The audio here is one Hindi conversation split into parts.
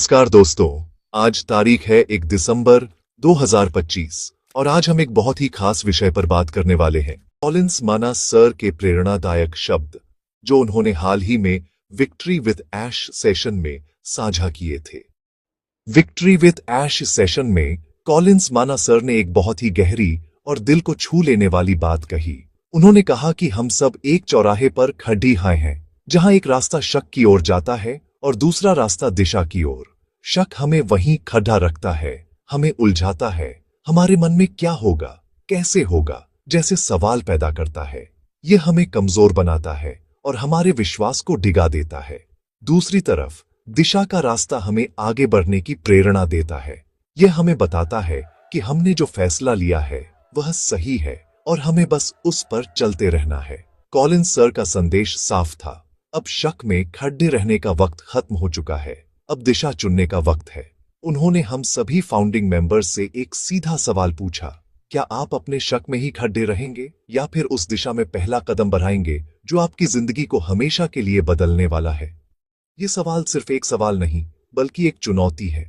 नमस्कार दोस्तों। आज तारीख है 1 दिसंबर 2025 और आज हम एक बहुत ही खास विषय पर बात करने वाले हैं। कॉलिंस माना सर के प्रेरणादायक शब्द जो उन्होंने हाल ही में विक्ट्री विद ऐश सेशन में साझा किए थे। विक्ट्री विद ऐश सेशन में कॉलिंस माना सर ने एक बहुत ही गहरी और दिल को छू लेने वाली बात कही। उन्होंने कहा कि हम सब एक चौराहे पर खड़ी हैं जहां एक रास्ता शक की ओर जाता है और दूसरा रास्ता दिशा की ओर। शक हमें वहीं खड़ा रखता है, हमें उलझाता है, हमारे मन में क्या होगा, कैसे होगा जैसे सवाल पैदा करता है। यह हमें कमजोर बनाता है और हमारे विश्वास को डिगा देता है। दूसरी तरफ दिशा का रास्ता हमें आगे बढ़ने की प्रेरणा देता है। यह हमें बताता है कि हमने जो फैसला लिया है वह सही है और हमें बस उस पर चलते रहना है। कॉलिंस सर का संदेश साफ था। अब शक में खड़े रहने का वक्त खत्म हो चुका है, अब दिशा चुनने का वक्त है। उन्होंने हम सभी फाउंडिंग मेंबर्स से एक सीधा सवाल पूछा, क्या आप अपने शक में ही खड़े रहेंगे या फिर उस दिशा में पहला कदम बढ़ाएंगे जो आपकी जिंदगी को हमेशा के लिए बदलने वाला है? ये सवाल सिर्फ एक सवाल नहीं बल्कि एक चुनौती है।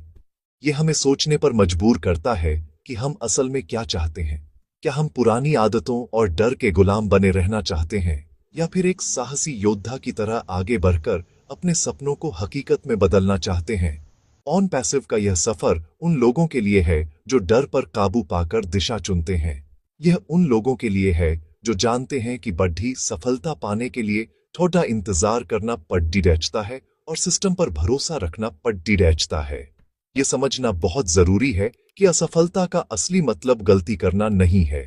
यह हमें सोचने पर मजबूर करता है कि हम असल में क्या चाहते हैं। क्या हम पुरानी आदतों और डर के गुलाम बने रहना चाहते हैं या फिर एक साहसी योद्धा की तरह आगे बढ़कर अपने सपनों को हकीकत में बदलना चाहते हैं? ऑन पैसिव का यह सफर उन लोगों के लिए है जो डर पर काबू पाकर दिशा चुनते हैं। यह उन लोगों के लिए है जो जानते हैं कि बढ़ी सफलता पाने के लिए थोड़ा इंतजार करना पड्डी डेचता है और सिस्टम पर भरोसा रखना पड्डी डेचता है। यह समझना बहुत जरूरी है कि असफलता का असली मतलब गलती करना नहीं है।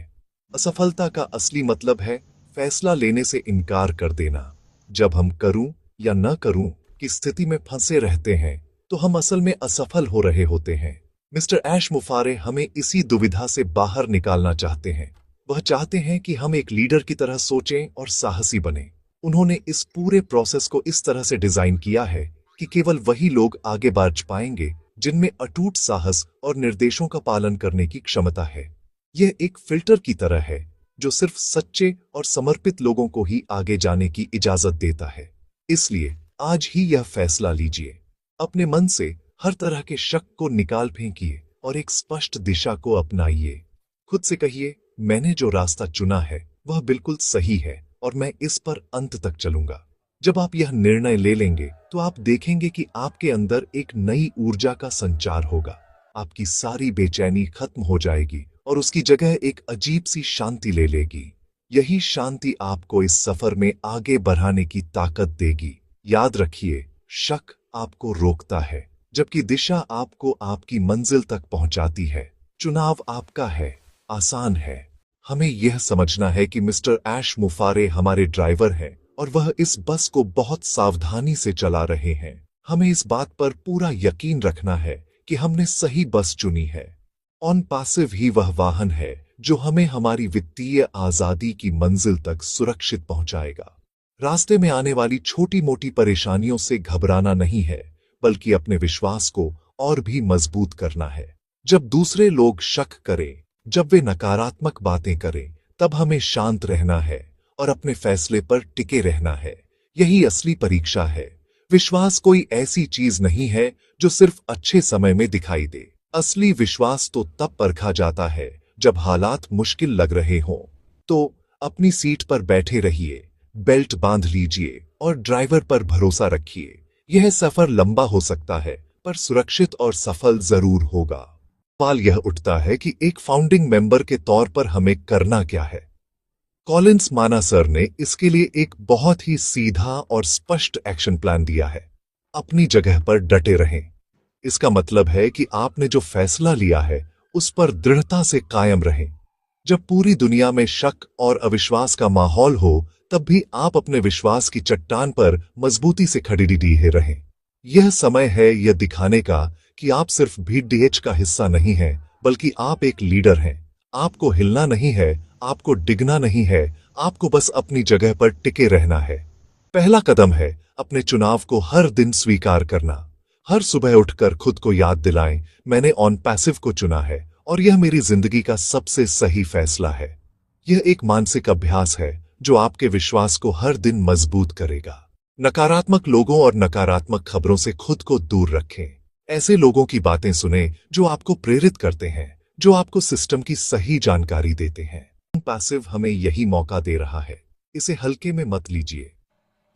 असफलता का असली मतलब है फैसला लेने से इनकार कर देना। जब हम करूं या न करूं की स्थिति में फंसे रहते हैं तो हम असल में असफल हो रहे होते हैं। मिस्टर ऐश मुफारे हमें इसी दुविधा से बाहर निकालना चाहते हैं। वह चाहते हैं कि हम एक लीडर की तरह सोचें और साहसी बने। उन्होंने इस पूरे प्रोसेस को इस तरह से डिजाइन किया है कि केवल वही लोग आगे बढ़ पाएंगे जिनमें अटूट साहस और निर्देशों का पालन करने की क्षमता है। यह एक फिल्टर की तरह है जो सिर्फ सच्चे और समर्पित लोगों को ही आगे जाने की इजाजत देता है। इसलिए आज ही यह फैसला लीजिए, अपने मन से हर तरह के शक को निकाल फेंकिए और एक स्पष्ट दिशा को अपनाइए। खुद से कहिए, मैंने जो रास्ता चुना है वह बिल्कुल सही है और मैं इस पर अंत तक चलूंगा। जब आप यह निर्णय ले लेंगे तो आप देखेंगे कि आपके अंदर एक नई ऊर्जा का संचार होगा। आपकी सारी बेचैनी खत्म हो जाएगी और उसकी जगह एक अजीब सी शांति ले लेगी। यही शांति आपको इस सफर में आगे बढ़ाने की ताकत देगी। याद रखिए, शक आपको रोकता है जबकि दिशा आपको आपकी मंजिल तक पहुंचाती है। चुनाव आपका है, आसान है। हमें यह समझना है कि मिस्टर ऐश मुफारे हमारे ड्राइवर हैं और वह इस बस को बहुत सावधानी से चला रहे हैं। हमें इस बात पर पूरा यकीन रखना है कि हमने सही बस चुनी है। ऑन पैसिव ही वह वाहन है जो हमें हमारी वित्तीय आजादी की मंजिल तक सुरक्षित पहुंचाएगा। रास्ते में आने वाली छोटी मोटी परेशानियों से घबराना नहीं है बल्कि अपने विश्वास को और भी मजबूत करना है। जब दूसरे लोग शक करें, जब वे नकारात्मक बातें करें, तब हमें शांत रहना है और अपने फैसले पर टिके रहना है। यही असली परीक्षा है। विश्वास कोई ऐसी चीज नहीं है जो सिर्फ अच्छे समय में दिखाई दे। असली विश्वास तो तब परखा जाता है जब हालात मुश्किल लग रहे हों। तो अपनी सीट पर बैठे रहिए, बेल्ट बांध लीजिए और ड्राइवर पर भरोसा रखिए। यह सफर लंबा हो सकता है पर सुरक्षित और सफल जरूर होगा। सवाल यह उठता है कि एक फाउंडिंग मेंबर के तौर पर हमें करना क्या है? कॉलिंस माना सर ने इसके लिए एक बहुत ही सीधा और स्पष्ट एक्शन प्लान दिया है। अपनी जगह पर डटे रहें। इसका मतलब है कि आपने जो फैसला लिया है उस पर दृढ़ता से कायम रहें। जब पूरी दुनिया में शक और अविश्वास का माहौल हो तब भी आप अपने विश्वास की चट्टान पर मजबूती से खड़ी रहें। यह समय है यह दिखाने का कि आप सिर्फ भीड़ का हिस्सा नहीं हैं बल्कि आप एक लीडर हैं। आपको हिलना नहीं है, आपको डिगना नहीं है, आपको बस अपनी जगह पर टिके रहना है। पहला कदम है अपने चुनाव को हर दिन स्वीकार करना। हर सुबह उठकर खुद को याद दिलाएं, मैंने ऑन पैसिव को चुना है और यह मेरी जिंदगी का सबसे सही फैसला है। यह एक मानसिक अभ्यास है जो आपके विश्वास को हर दिन मजबूत करेगा। नकारात्मक लोगों और नकारात्मक खबरों से खुद को दूर रखें। ऐसे लोगों की बातें सुने जो आपको प्रेरित करते हैं, जो आपको सिस्टम की सही जानकारी देते हैं। पैसिव हमें यही मौका दे रहा है, इसे हल्के में मत लीजिए।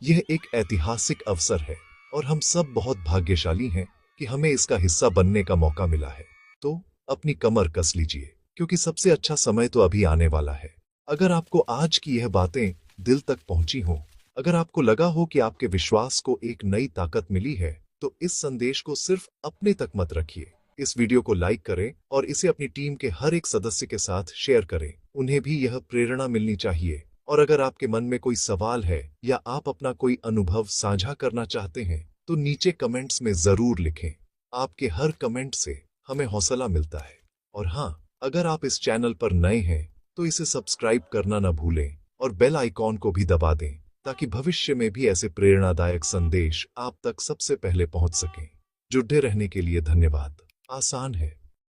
यह एक ऐतिहासिक अवसर है और हम सब बहुत भाग्यशाली हैं कि हमें इसका हिस्सा बनने का मौका मिला है। तो अपनी कमर कस लीजिए, क्योंकि सबसे अच्छा समय तो अभी आने वाला है। अगर आपको आज की यह बातें दिल तक पहुंची हों, अगर आपको लगा हो कि आपके विश्वास को एक नई ताकत मिली है, तो इस संदेश को सिर्फ अपने तक मत रखिए। इस वीडियो को लाइक करें और इसे अपनी टीम के हर एक सदस्य के साथ शेयर करें। उन्हें भी यह प्रेरणा मिलनी चाहिए। और अगर आपके मन में कोई सवाल है या आप अपना कोई अनुभव साझा करना चाहते हैं, तो नीचे कमेंट्स में जरूर लिखें। आपके हर कमेंट से हमें हौसला मिलता है। और हाँ, अगर आप इस चैनल पर नए हैं तो इसे सब्सक्राइब करना न भूलें और बेल आइकॉन को भी दबा दें, ताकि भविष्य में भी ऐसे प्रेरणादायक संदेश आप तक सबसे पहले पहुंच सकें। जुड़े रहने के लिए धन्यवाद। आसान है।